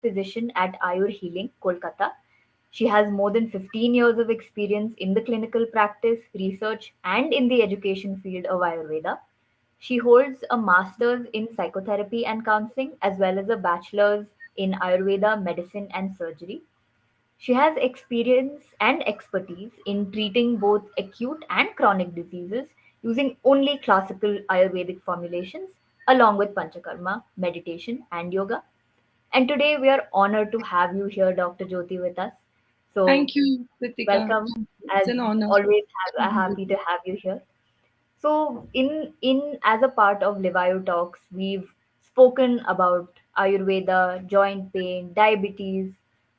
physician at Ayur Healing, Kolkata. She has more than 15 years of experience in the clinical practice, research, and in the education field of Ayurveda. She holds a master's in psychotherapy and counseling, as well as a bachelor's in Ayurveda, medicine, and surgery. She has experience and expertise in treating both acute and chronic diseases using only classical Ayurvedic formulations, along with Panchakarma, meditation, and yoga. And today we are honored to have you here, Dr. Jyoti, with us. So, Thank you, Kritika. welcome. It's As an honor always, to be with happy to you. have you here. So, in as a part of Livayu Talks, we've spoken about Ayurveda, joint pain, diabetes.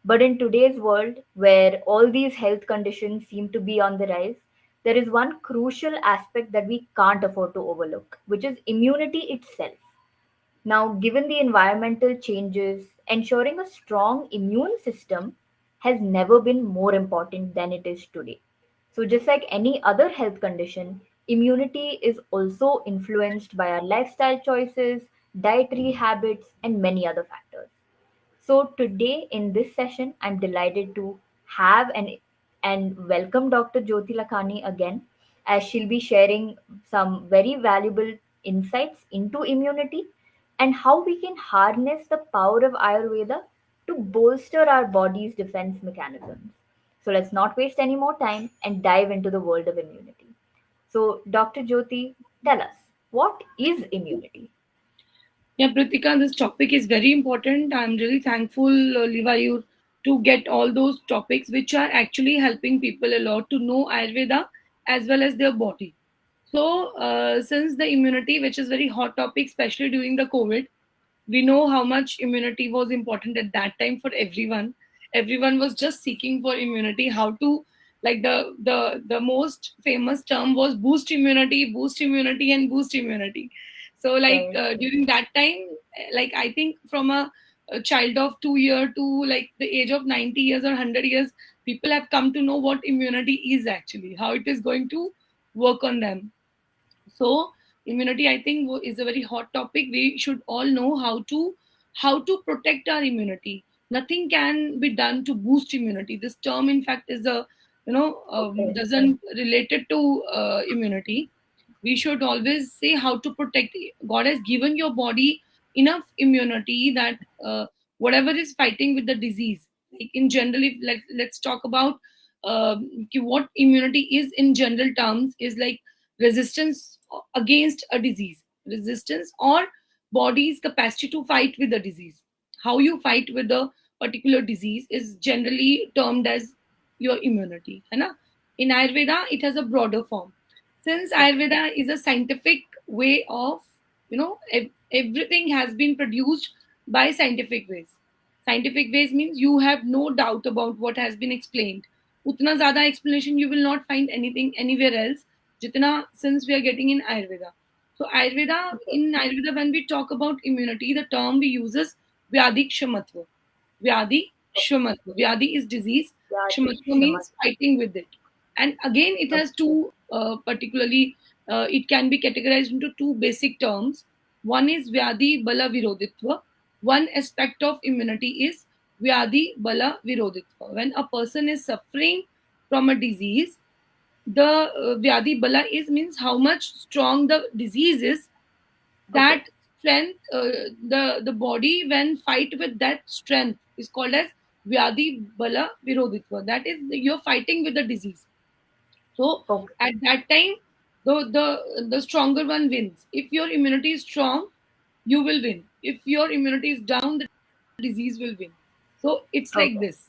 But in today's world, where all these health conditions seem to be on the rise, there is one crucial aspect that we can't afford to overlook, which is immunity itself. Now, given the environmental changes, ensuring a strong immune system has never been more important than it is today. So, just like any other health condition, immunity is also influenced by our lifestyle choices, dietary habits, and many other factors. So today in this session, I'm delighted to have and welcome Dr. Jyoti Lakhani again, as she'll be sharing some very valuable insights into immunity and how we can harness the power of Ayurveda to bolster our body's defense mechanisms. So let's not waste any more time and dive into the world of immunity. So, Dr. Jyoti, tell us, what is immunity? Yeah, Pritika, this topic is very important. I'm really thankful, Liva, you to get all those topics which are actually helping people a lot to know Ayurveda as well as their body. So, since the immunity, which is very hot topic, especially during the COVID, we know how much immunity was important at that time for everyone. Everyone was just seeking for immunity. How to, like, the most famous term was boost immunity, and boost immunity. So like Right, during that time, like I think from a child of 2 year to like the age of 90 years or 100 years, people have come to know what immunity is actually, how it is going to work on them. So immunity, I think, is a very hot topic. We should all know how to protect our immunity. Nothing can be done to boost immunity. This term, in fact, is a okay, doesn't related to immunity. We should always say how to protect. God has given your body enough immunity that whatever is fighting with the disease, like in general, if let's talk about what immunity is in general terms, is like resistance against a disease, resistance or body's capacity to fight with the disease. How you fight with a particular disease is generally termed as your immunity, है ना? In Ayurveda it has a broader form. Since okay, Ayurveda is a scientific way of, everything has been produced by scientific ways. Scientific ways means you have no doubt about what has been explained. Utna zyada explanation you will not find anything anywhere else jitna, since we are getting in Ayurveda. So Ayurveda, okay. in Ayurveda, when we talk about immunity, the term we use is vyadi kshamatva. Vyadi Shvamatva. Vyadi is disease. Yadi, Shvamatva Shamat. means fighting with it. And again, it has two, particularly, it can be categorized into two basic terms. One is Vyadi Bala Viroditva. One aspect of immunity is Vyadi Bala Viroditva. When a person is suffering from a disease, the Vyadi Bala is means how much strong the disease is. Okay, That strength, the body when fight with that strength is called as vyadi bala viroditva. That is, you're fighting with the disease. So okay, at that time, the stronger one wins. If your immunity is strong, you will win. If your immunity is down, the disease will win. So it's like okay, this.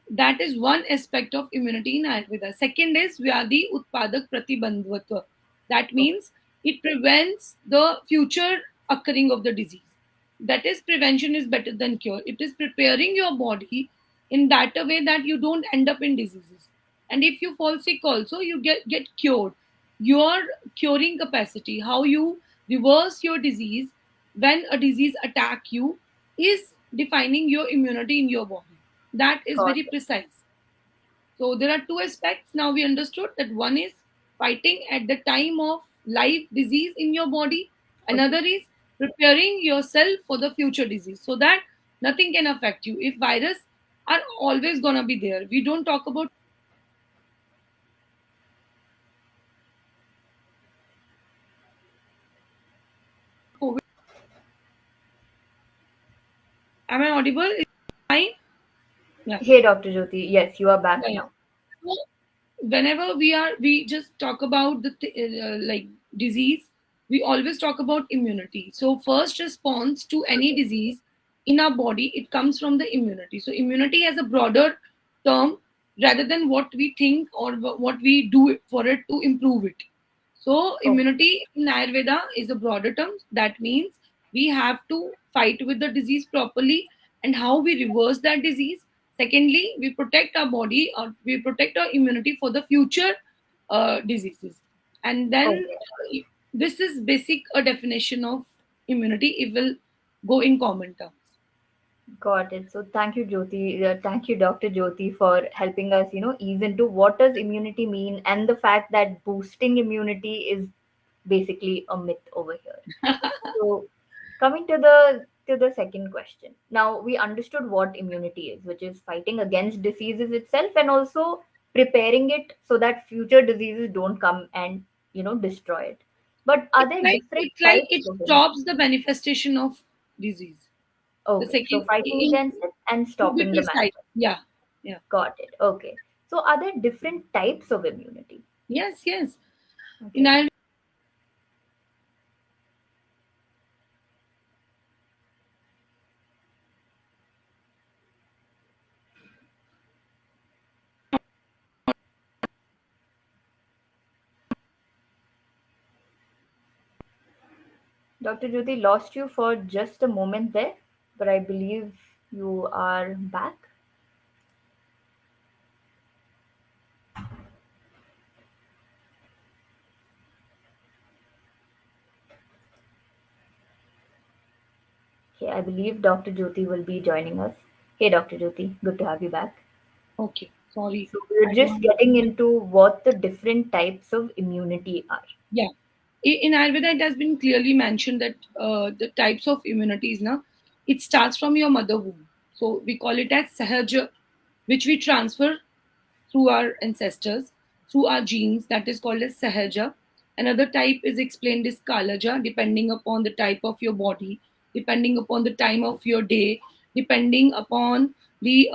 That is one aspect of immunity in Ayurveda. Second is Vyadi Utpadak Pratibandhvatva. That okay, means it prevents the future occurring of the disease. That is, prevention is better than cure. It is preparing your body in that a way that you don't end up in diseases. And if you fall sick also, you get cured. Your curing capacity, how you reverse your disease when a disease attack you, is defining your immunity in your body. That is got very it. precise. So there are two aspects now we understood, that one is fighting at the time of live disease in your body, Okay, another is preparing yourself for the future disease, so that Nothing can affect you. If virus are always gonna be there, we don't talk about COVID. Am I audible? Is it fine? Yeah. Hey, Dr. Jyoti. Yes, you are back Yeah, yeah. now. So whenever we just talk about the like disease, we always talk about immunity. So first response to any disease in our body, it comes from the immunity. So immunity as a broader term rather than what we think or what we do for it to improve it. So Okay. immunity in Ayurveda is a broader term. That means we have to fight with the disease properly, and how we reverse that disease. Secondly, we protect our body or we protect our immunity for the future diseases. And then Okay. this is basic a definition of immunity. It will go in common terms. Got it. So thank you, Jyoti. Thank you, Dr. Jyoti, for helping us, ease into what does immunity mean and the fact that boosting immunity is basically a myth over here. So coming to the second question. Now we understood what immunity is, which is fighting against diseases itself and also preparing it so that future diseases don't come and destroy it. But are there different It's like types it of immunity? stops the manifestation of disease. The Okay, so second, fighting against it and to be stopping the precise, manifestation. yeah, yeah, Got it. Okay. So are there different types of immunity? yes, yes. In Okay. our Dr. Jyoti lost you for just a moment there, but I believe you are back. Okay, I believe Dr. Jyoti will be joining us. Hey, Dr. Jyoti, good to have you back. okay, sorry, So we're I just don't. getting into what the different types of immunity are. Yeah, in Ayurveda, it has been clearly mentioned that the types of immunities now it starts from your mother womb. So we call it as sahaja, which we transfer through our ancestors, through our genes, that is called as sahaja. Another type is explained as kalaja, depending upon the type of your body, depending upon the time of your day, depending upon the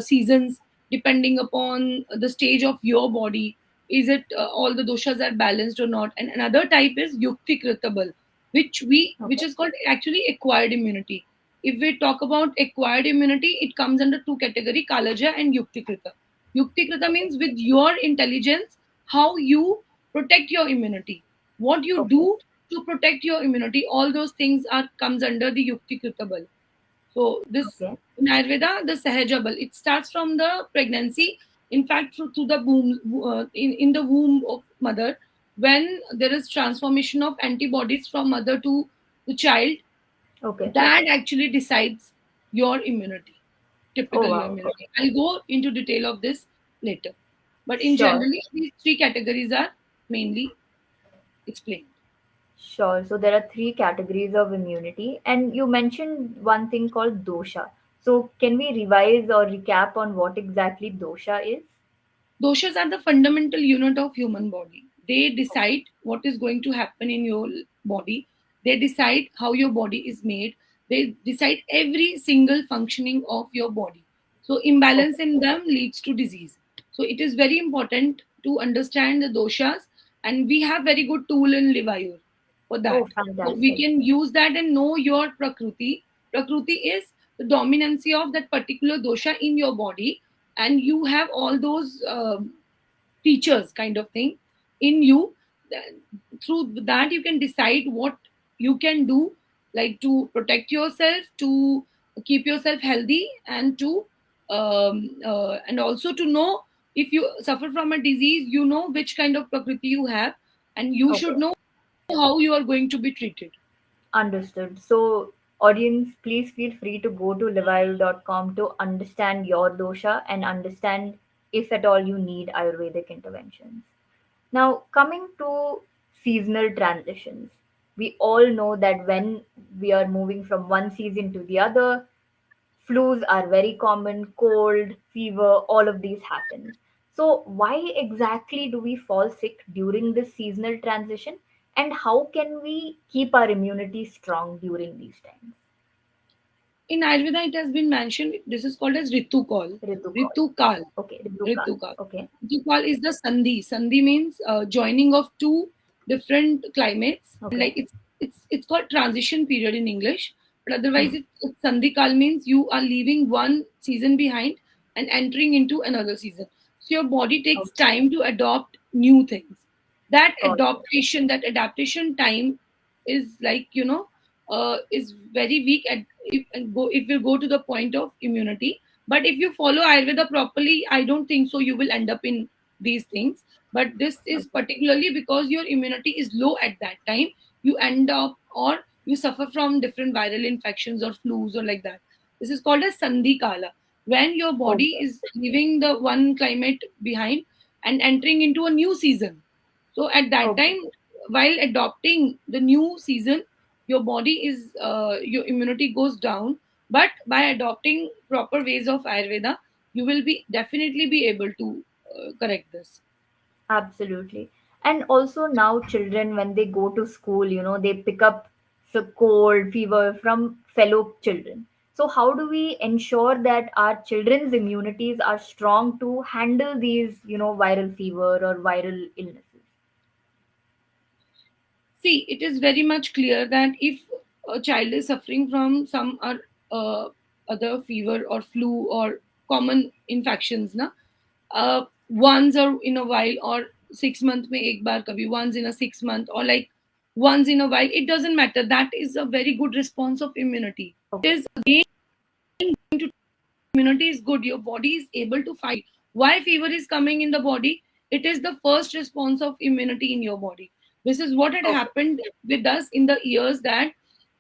seasons, depending upon the stage of your body. Is it all the doshas are balanced or not? And another type is yukti kritabal, which Okay. is called actually acquired immunity. If we talk about acquired immunity, it comes under two category, Kalaja and Yuktikrita. Yuktikrita Okay. means with your intelligence, how you protect your immunity. What you Okay. do to protect your immunity, all those things are comes under the Yuktikrita bal. So this Okay. in Ayurveda, the Sahaja bal, it starts from the pregnancy. In fact, through the womb, in the womb of mother, when there is transformation of antibodies from mother to the child, Okay. that actually decides your immunity, Oh typical your wow. immunity. Okay. I'll go into detail of this later, but in Sure. generally these three categories are mainly explained. Sure. So there are three categories of immunity, and you mentioned one thing called dosha. So can we revise or recap on what exactly dosha is? Doshas are the fundamental unit of human body. They decide what is going to happen in your body. They decide how your body is made. They decide every single functioning of your body. So imbalance Okay. in them leads to disease. So it is very important to understand the doshas, and we have very good tool in Livayur for Oh, that. So we fantastic. can use that and know your prakriti. Prakriti is the dominancy of that particular dosha in your body, and you have all those features kind of thing in you. Through that you can decide what you can do, like to protect yourself, to keep yourself healthy, and to and also to know if you suffer from a disease, you know which kind of prakriti you have, and you Okay. should know how you are going to be treated. Understood. So, audience, please feel free to go to livayu.com to understand your dosha and understand if at all you need Ayurvedic interventions. Now, coming to seasonal transitions. We all know that when we are moving from one season to the other, flus are very common, cold, fever, all of these happen. So, why exactly do we fall sick during this seasonal transition? And how can we keep our immunity strong during these times? In Ayurveda, it has been mentioned this is called as Ritu Kal. Ritu call. Ritu Kal. Okay, Ritu call. Ritu Kal. Okay, Ritu Kal is the Sandhi. Sandhi means joining of two different climates. okay, Like it's called transition period in English, but otherwise hmm. it's Sandhi Kal means you are leaving one season behind and entering into another season. So your body takes Okay, time to adopt new things. That got it. adaptation time is like is very weak at it will go to the point of immunity. But if you follow Ayurveda properly, I don't think so you will end up in these things. But this is Okay, particularly because your immunity is low at that time. You end up or you suffer from different viral infections or flus or like that. This is called as Sandhi Kala, when your body okay, is leaving the one climate behind and entering into a new season. So at that okay. time, while adopting the new season, your body is your immunity goes down. But by adopting proper ways of Ayurveda, you will be definitely be able to correct this. Absolutely. And also now children when they go to school, they pick up cold, fever from fellow children. So how do we ensure that our children's immunities are strong to handle these, viral fever or viral illnesses? See, it is very much clear that if a child is suffering from some or other fever or flu or common infections, na, once or in a while or 6 month mein ek baar kabhi, once in a 6 month or like once in a while, it doesn't matter. That is a very good response of immunity. It Okay. is again going to immunity is good, your body is able to fight. Why fever is coming in the body? It is the first response of immunity in your body. This is what had Okay. happened with us in the years that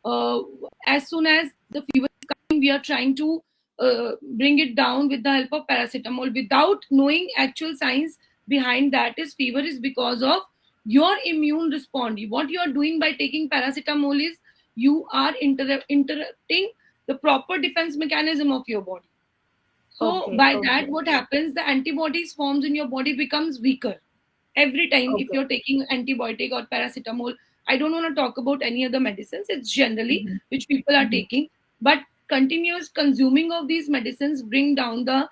uh, as soon as the fever is coming, we are trying to bring it down with the help of paracetamol without knowing actual science behind that is fever is because of your immune response. What you are doing by taking paracetamol is you are interrupting the proper defense mechanism of your body. So Okay. by that, Okay. what happens? The antibodies forms in your body becomes weaker every time if Okay. you're taking antibiotic or paracetamol. I don't want to talk about any other medicines. It's generally Hmm. which people are Hmm. taking, but continuous consuming of these medicines bring down the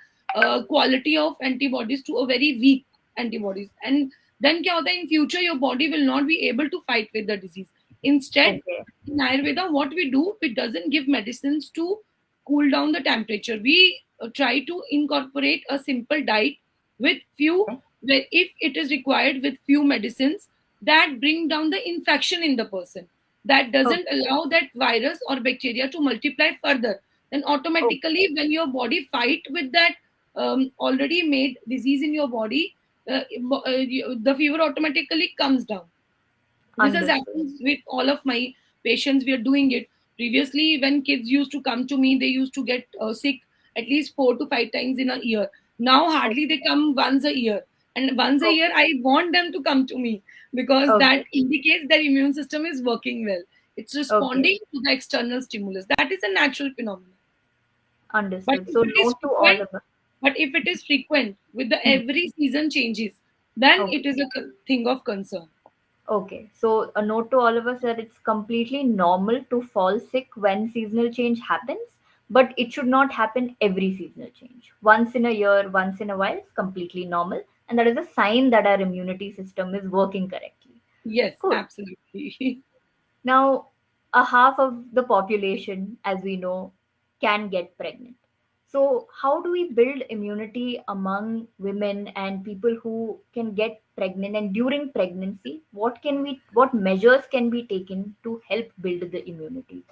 quality of antibodies to a very weak antibodies, and then kya hota hai, in future your body will not be able to fight with the disease. Instead, Okay. in Ayurveda, what we do, it doesn't give medicines to cool down the temperature. We try to incorporate a simple diet with few, where if it is required with few medicines that bring down the infection in the person, that doesn't Okay. allow that virus or bacteria to multiply further, then Okay. automatically when your body fight with that already made disease in your body, the fever automatically comes down. This has Understood. happened with all of my patients. We are doing it. Previously, when kids used to come to me, they used to get sick at least 4 to 5 times in a year. Now, hardly Okay. they come once a year. And once a year, Okay. I want them to come to me because that Okay. indicates their immune system is working well. It's Okay. responding to the external stimulus. That is a natural phenomenon. But Understood. if So it is no to all frequent, of us. but if it is frequent with the Hmm. every season changes, then Okay. it is a thing of concern. Okay, so a note to all of us that it's completely normal to fall sick when seasonal change happens, but it should not happen every seasonal change. Once in a year, once in a while, is completely normal, and that is a sign that our immunity system is working correctly. Yes, Cool. absolutely. Now, a half of the population, as we know, can get pregnant. So, how do we build immunity among women and people who can get pregnant? And during pregnancy, what measures can be taken to help build the immunity?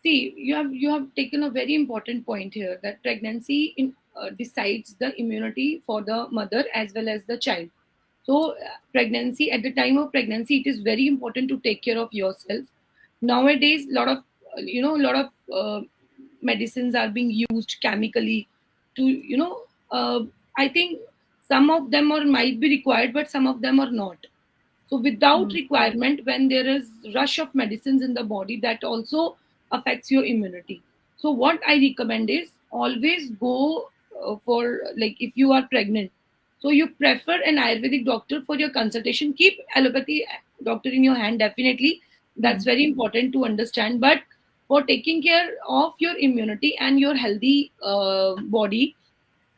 See, you have taken a very important point here that pregnancy decides the immunity for the mother as well as the child. So, pregnancy at the time of pregnancy, it is very important to take care of yourself. Nowadays, lot of medicines are being used chemically to I think some of them are might be required, but some of them are not. So without Mm. requirement, when there is rush of medicines in the body, that also affects your immunity. So what I recommend is always go for, like, if you are pregnant, so you prefer an Ayurvedic doctor for your consultation. Keep allopathy doctor in your hand, definitely. That's Mm. very important to understand. But for taking care of your immunity and your healthy body,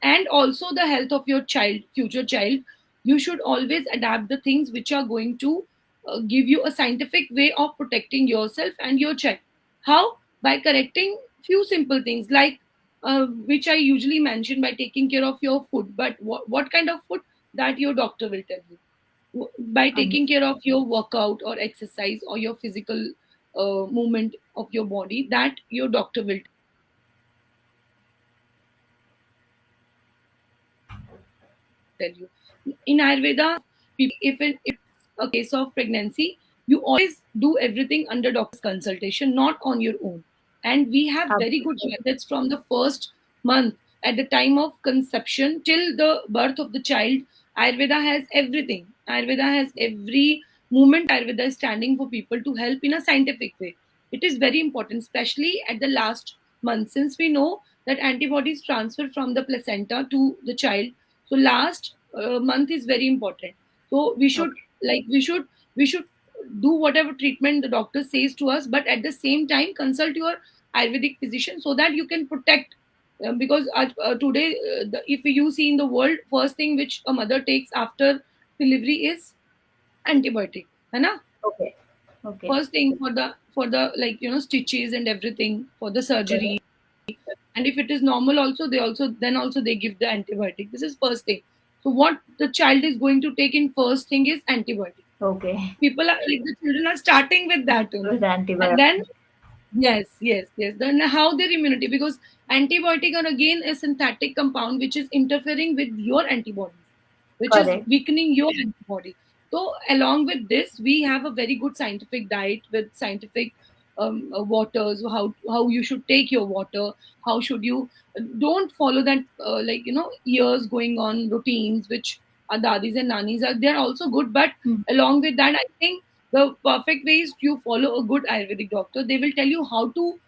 and also the health of your child, future child, you should always adapt the things which are going to give you a scientific way of protecting yourself and your child. How? By correcting few simple things, like which I usually mention, by taking care of your food. But what kind of food, that your doctor will tell you. By taking Understood. care of your workout or exercise or your physical movement of your body, that your doctor will tell you. In Ayurveda, if a case of pregnancy, you always do everything under doctor's consultation, not on your own. And we have very good Absolutely. methods from the first month, at the time of conception till the birth of the child. Ayurveda has everything. Ayurveda has every movement. Ayurveda is standing for people to help in a scientific way. It is very important, especially at the last month, since we know that antibodies transfer from the placenta to the child. So last month is very important. So we should, Okay. like, we should do whatever treatment the doctor says to us, but at the same time consult your Ayurvedic physician, so that you can protect. Because today, if you see in the world, first thing which a mother takes after delivery is antibiotic, है ना? Okay. Okay. First thing for the like, stitches and everything, for the surgery. Correct. And if it is normal also, they give the antibiotic. This is first thing. So what the child is going to take in first thing is antibiotic. Okay. People are like, the children are starting with that With only. And then, antibiotics. yes, yes, yes. Then how their immunity, because antibiotic are again a synthetic compound which is interfering with your antibodies, which is Correct. weakening your antibody. So along with this, we have a very good scientific diet with scientific waters, how you should take your water, how should you, don't follow that like, years going on routines which our dadis and nanis are, they're also good. But Mm. along with that, I think the perfect way is you follow a good Ayurvedic doctor. They will tell you how to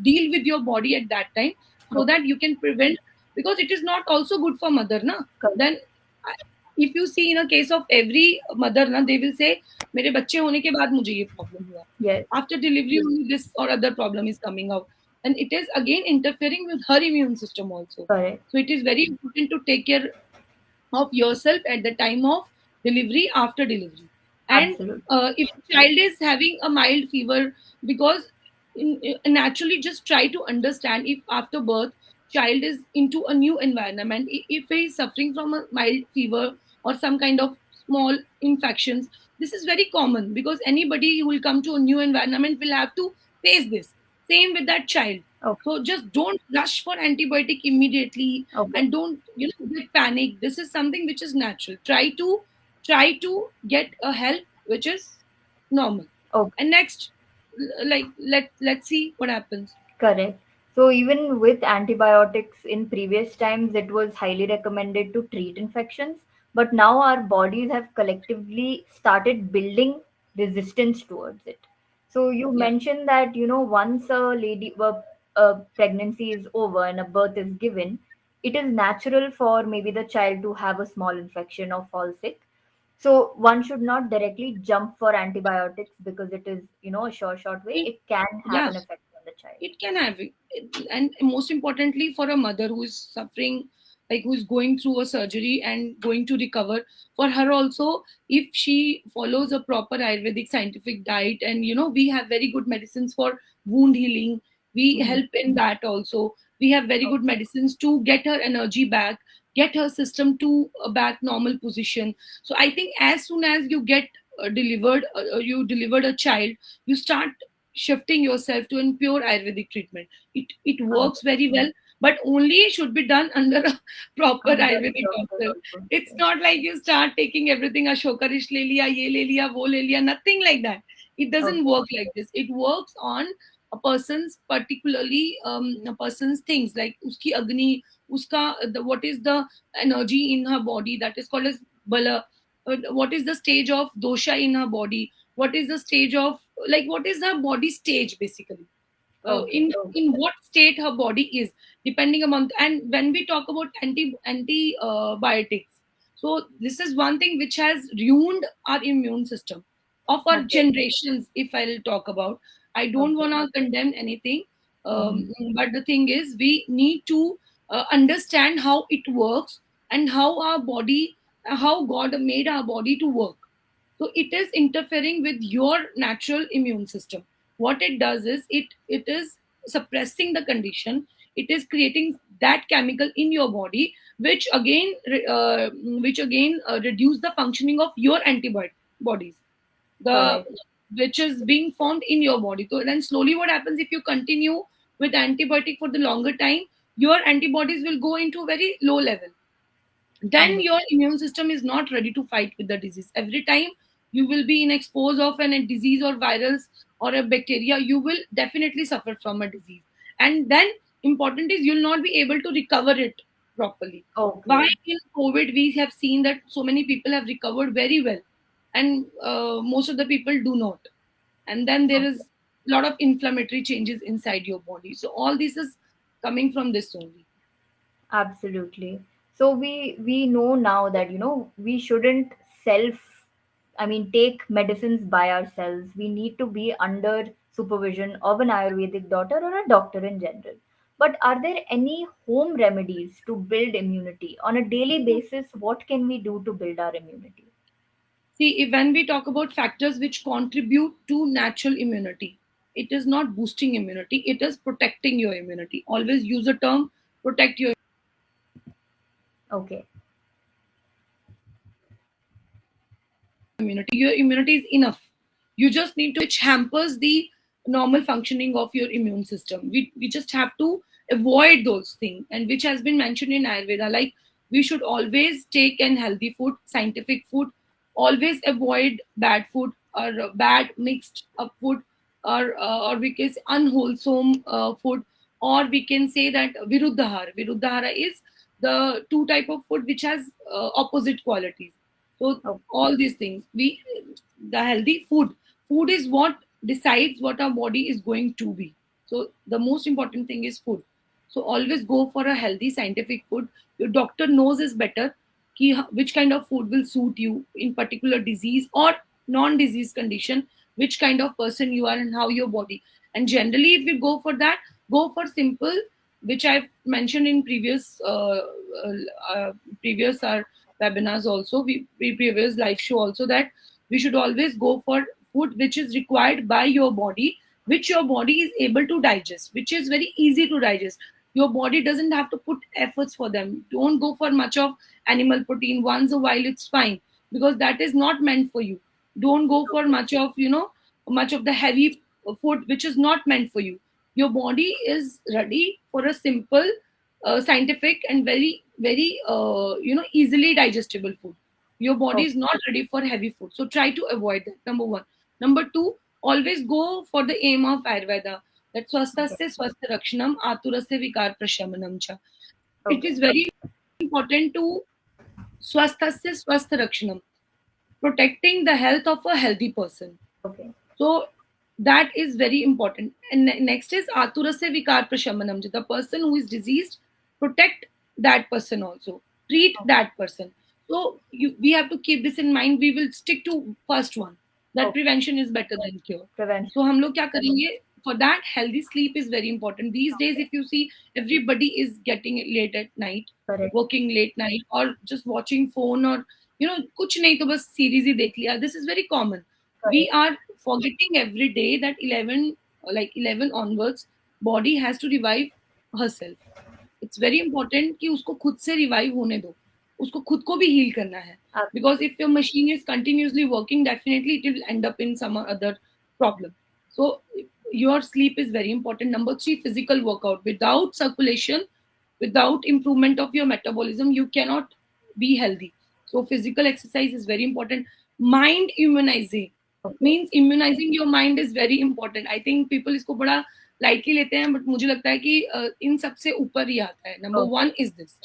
deal with your body at that time, so Okay. that you can prevent, because it is not also good for mother na. Correct. Then if you see in a case of every mother na, they will say मेरे बच्चे होने के बाद मुझे ये problem हुआ, Yes. after delivery only this or other problem is coming out, and it is again interfering with her immune system also. Correct. So it is very important to take care of yourself at the time of delivery, after delivery. And Absolutely. if a child is having a mild fever, because naturally, just try to understand, if after birth child is into a new environment, if he is suffering from a mild fever or some kind of small infections, this is very common, because anybody who will come to a new environment will have to face this. Same with that child. Okay. So just don't rush for antibiotic immediately, Okay. and don't, get panic. This is something which is natural. Try to get a help which is normal. Okay. And next, like, let's see what happens. Correct. So even with antibiotics in previous times, it was highly recommended to treat infections, but now our bodies have collectively started building resistance towards it. So you Yeah. mentioned that once a pregnancy is over and a birth is given, it is natural for maybe the child to have a small infection or fall sick. So one should not directly jump for antibiotics because it is a short way. it, It can have yeah, an effect on the child. it can have it. And most importantly, for a mother who is suffering, like, who is going through a surgery and going to recover, for her also, if she follows a proper Ayurvedic scientific diet, and we have very good medicines for wound healing, we Mhm. help in that also. We have very good Okay. medicines to get her energy back, get her system to a back normal position. So I think as soon as you get you delivered a child, you start shifting yourself to a pure Ayurvedic treatment. It works Understood. very well, but only should be done under a proper Under the Ayurvedic doctor doctor. also. It's Yes. not like you start taking everything, ashokarish le liya, ye le liya, wo le liya, nothing like that. It Okay. doesn't work like this. It works on a person's, particularly a person's things, like uski agni, what is the energy in her body, that is called as bala. what is the stage of dosha in her body, what is the stage of, like, what is her body stage basically, Okay. in what state her body is, depending upon. And when we talk about antibiotics, so this is one thing which has ruined our immune system of our Okay. generations. If I'll talk about, I don't Okay. want to condemn anything, Mm-hmm. but the thing is we need to understand how it works, and how our body, how God made our body to work. So it is interfering with your natural immune system. What it does is it is suppressing the condition. It is creating that chemical in your body, which again reduce the functioning of your antibodies, the Correct. which is being formed in your body. So then slowly what happens, if you continue with antibiotic for the longer time, your antibodies will go into a very low level. Then Understood. your immune system is not ready to fight with the disease. Every time you will be in expose of a disease or virus or a bacteria, you will definitely suffer from a disease. And then important is you'll not be able to recover it properly. Why Okay. in COVID we have seen that so many people have recovered very well, and most of the people do not. And then there Okay. is a lot of inflammatory changes inside your body. So all this is coming from this only. Absolutely. So we know now that we shouldn't self I mean take medicines by ourselves. We need to be under supervision of an Ayurvedic doctor or a doctor in general. But are there any home remedies to build immunity on a daily basis? What can we do to build our immunity? See, when we talk about factors which contribute to natural immunity, it is not boosting immunity, it is protecting your immunity. Always use the term protect your Okay. immunity. Your immunity is enough. You just need to, which hampers the normal functioning of your immune system. We just have to avoid those things, and which has been mentioned in Ayurveda. Like, we should always take an healthy food, scientific food, always avoid bad food or bad mixed up food, or we can say unwholesome food, or we can say that viruddhahara. Viruddhahara is the two type of food which has opposite qualities. So Okay. all these things, we, the healthy food is what decides what our body is going to be. So the most important thing is food. So always go for a healthy scientific food. Your doctor knows is better which kind of food will suit you in particular disease or non-disease condition, which kind of person you are and how your body. And generally if you go for that, go for simple, which I've mentioned in uh, uh, previous webinars also, we previous live show also, that we should always go for food which is required by your body, which your body is able to digest, which is very easy to digest. Your body doesn't have to put efforts for them. Don't go for much of animal protein. Once a while it's fine, because that is not meant for you. Don't go for much of, much of the heavy food which is not meant for you. Your body is ready for a simple, scientific and very very easily digestible food. Your body Okay. is not ready for heavy food, so try to avoid that, number one. Number two, always go for the aim of Ayurveda, that Okay. swasthasya swasth rakshanam aturasya vikar prashamanam cha. It Okay. is very important to swasthasya swasth rakshanam, protecting the health of a healthy person. Okay. So that is very important. And next is aturasya vikar prashamanam. The person who is diseased, protect that person also. Treat Okay. that person. So we have to keep this in mind. We will stick to first one. That Okay. prevention is better than cure. Prevention. So हम लोग क्या करेंगे? For that, healthy sleep is very important. These days, Okay. if you see, everybody is getting late at night, Correct. working late night, or just watching phone, or कुछ नहीं तो बस series ही देख लिया. This is very common. We Correct. are forgetting every day that 11, like 11 onwards, body has to revive herself. It's very important कि उसको खुद से revive होने दो, उसको खुद को भी heal करना है. Because if your machine is continuously working, definitely it will end up in some other problem. So your sleep is very important. Number three, physical workout. Without circulation, without improvement of your metabolism, you cannot be healthy. So physical exercise is very important. Mind immunizing Okay. means immunizing your mind is very important. I think people इसको बड़ा lightly लेते हैं, but मुझे लगता है कि इन सबसे ऊपर ही आता है. Number Okay. one is this: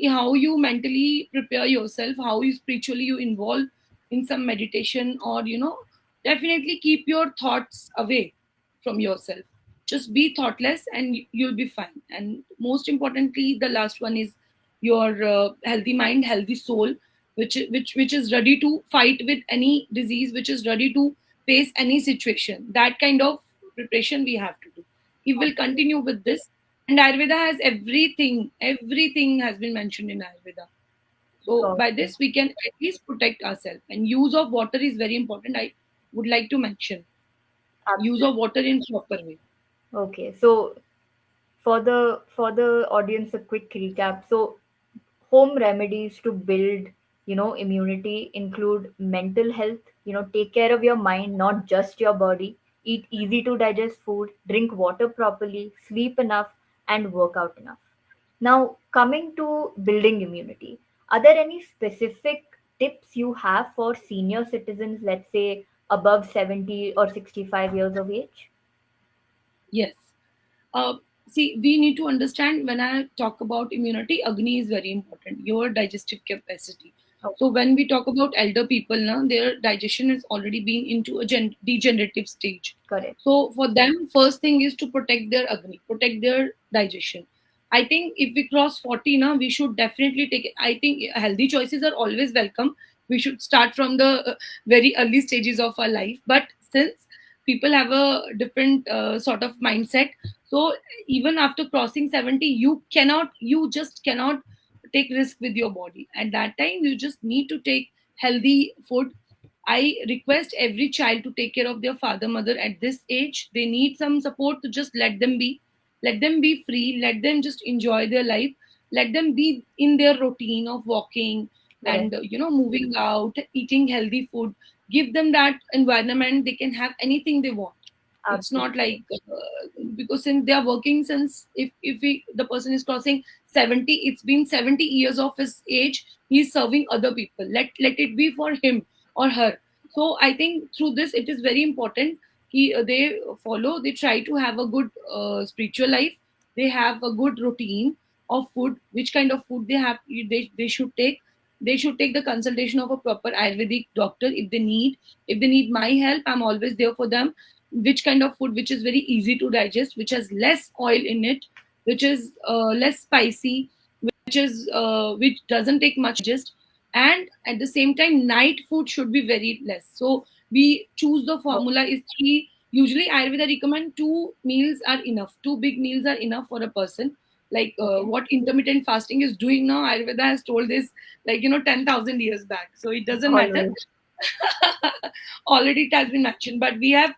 how you mentally prepare yourself, how you spiritually you involve in some meditation, or definitely keep your thoughts away from yourself. Just be thoughtless and you'll be fine. And most importantly, the last one is your healthy mind, healthy soul, which is ready to fight with any disease, which is ready to face any situation. That kind of preparation we have to do. He will Absolutely. continue with this. And Ayurveda has everything has been mentioned in Ayurveda. So Got by you. this, we can at least protect ourselves. And use of water is very important. I would like to mention use Absolutely. of water in proper way. Okay. So for the audience, a quick recap. So home remedies to build, immunity include mental health. Take care of your mind, not just your body. Eat easy to digest food, drink water properly, sleep enough, and work out enough. Now, coming to building immunity, are there any specific tips you have for senior citizens, let's say above 70 or 65 years of age? Yes. uh, See, we need to understand, when I talk about immunity, Agni is very important, your digestive capacity. Oh, So when we talk about elder people now, their digestion has already been into a degenerative stage. correct. So for them, first thing is to protect their Agni, protect their digestion. I think if we cross 40 now, we should definitely take it. I think healthy choices are always welcome. We should start from the very early stages of our life. But since people have a different sort of mindset, so even after crossing 70, you just cannot take risk with your body. At that time, you just need to take healthy food. I request every child to take care of their father, mother at this age. They need some support, to just let them be free, let them just enjoy their life, let them be in their routine of walking Correct. and moving out, eating healthy food. Give them that environment, they can have anything they want. It's not Absolutely. like because since they are working, since if the person is crossing 70, it's been 70 years of his age, he's serving other people. Let it be for him or her. So I think through this, it is very important. They try to have a good spiritual life. They have a good routine of food, which kind of food they should take. They should take the consultation of a proper Ayurvedic doctor if they need. If they need my help, I'm always there for them. Which kind of food which is very easy to digest, which has less oil in it, which is less spicy, which doesn't take much digest. And at the same time, night food should be very less. So we choose the Oh, formula is three. Usually Ayurveda recommend two meals are enough. Two big meals are enough for a person. Like okay. what intermittent fasting is doing now, Ayurveda has told this, like 10,000 years back. So it doesn't matter. Always. Already it has been mentioned, but we have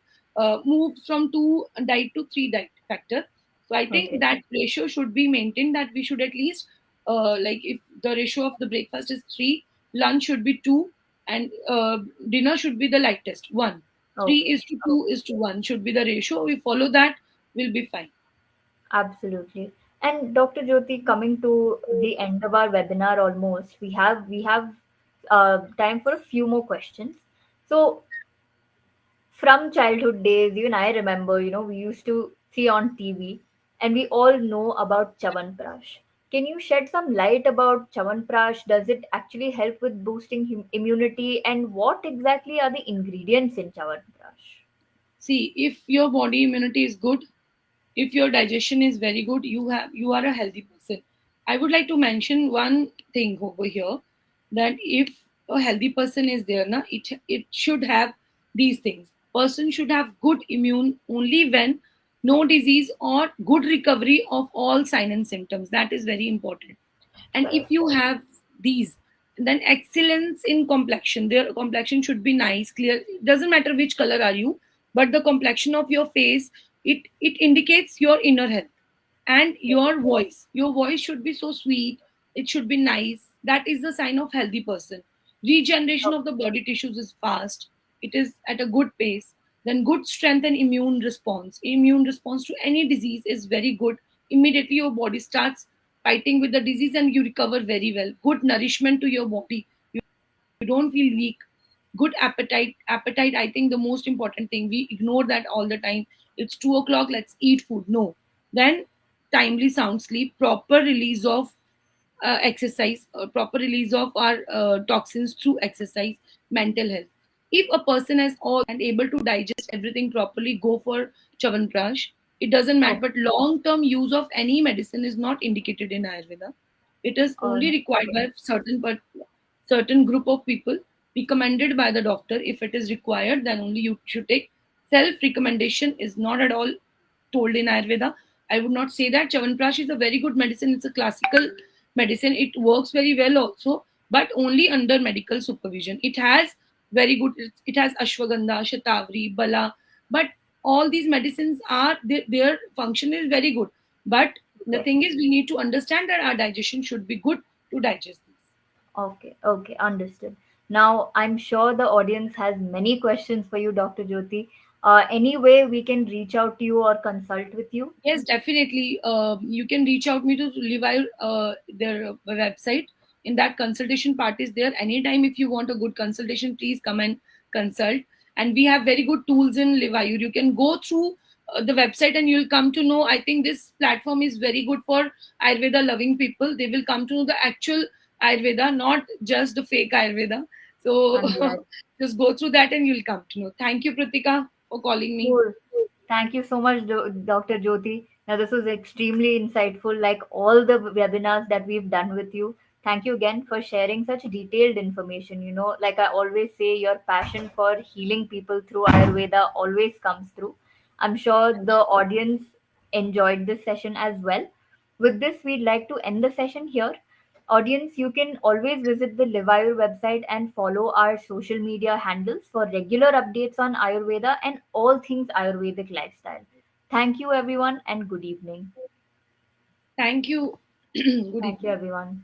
moved from two diet to three diet factor. So I think Okay. that ratio should be maintained, that we should at least like if the ratio of the breakfast is three, lunch should be two, and dinner should be the lightest one. Three Okay. is to two is to one should be the ratio. We follow that, we'll be fine. Absolutely. And Dr. Jyoti, coming to the end of our webinar almost, we have time for a few more questions. So from childhood days, even I remember, we used to see on TV, and we all know about Chawanprash. Can you shed some light about Chawanprash? Does it actually help with boosting immunity? And what exactly are the ingredients in Chawanprash? See, if your body immunity is good, if your digestion is very good, you are a healthy person. I would like to mention one thing over here, that if a healthy person is there na, it should have these things. Person should have good immune only when no disease, or good recovery of all sign and symptoms. That is very important. And if Correct. you have these, then excellence in complexion, their complexion should be nice, clear. It doesn't matter which color are you, but the complexion of your face, it indicates your inner health. And your voice should be so sweet, it should be nice. That is the sign of healthy person. Regeneration of the body tissues is fast, it is at a good pace. Then good strength and immune response to any disease is very good. Immediately your body starts fighting with the disease and you recover very well. Good nourishment to your body, you don't feel weak. Good appetite, I think the most important thing, we ignore that all the time. It's 2 o'clock, let's eat food. No. Then timely sound sleep, proper release of exercise, proper release of our toxins through exercise. mental health. If a person has all and able to digest everything properly, go for Chavanprash. It doesn't matter, Okay. but long-term use of any medicine is not indicated in Ayurveda. It is only required Okay. by certain group of people, recommended by the doctor. If it is required, then only you should take. Self recommendation is not at all told in Ayurveda. I would not say that. Chavanprash is a very good medicine. It's a classical medicine. It works very well also, but only under medical supervision. It has very good. It has ashwagandha, shatavari, bala, but all these medicines are their function is very good. But the Okay. thing is, we need to understand that our digestion should be good to digest this. Okay, okay, understood. Now, I'm sure the audience has many questions for you, Dr. Jyoti. Any way we can reach out to you or consult with you? Yes, definitely. You can reach out me to Levi, their website. In that consultation part is there. Anytime if you want a good consultation, please come and consult. And we have very good tools in Levi. You can go through the website and you'll come to know. I think this platform is very good for Ayurveda loving people. They will come to know the actual Ayurveda, not just the fake Ayurveda. So I'm glad. just go through that and you'll come to know. Thank you, Pratika, for calling me. Cool. Thank you so much, Dr. Jyoti. Now, this was extremely insightful, like all the webinars that we've done with you. Thank you again for sharing such detailed information. You know, like I always say, your passion for healing people through Ayurveda always comes through. I'm sure the audience enjoyed this session as well. With this, we'd like to end the session here. Audience, you can always visit the Livire website and follow our social media handles for regular updates on Ayurveda and all things Ayurvedic lifestyle. Thank you, everyone, and good evening. Thank you. Good Thank you, evening. everyone.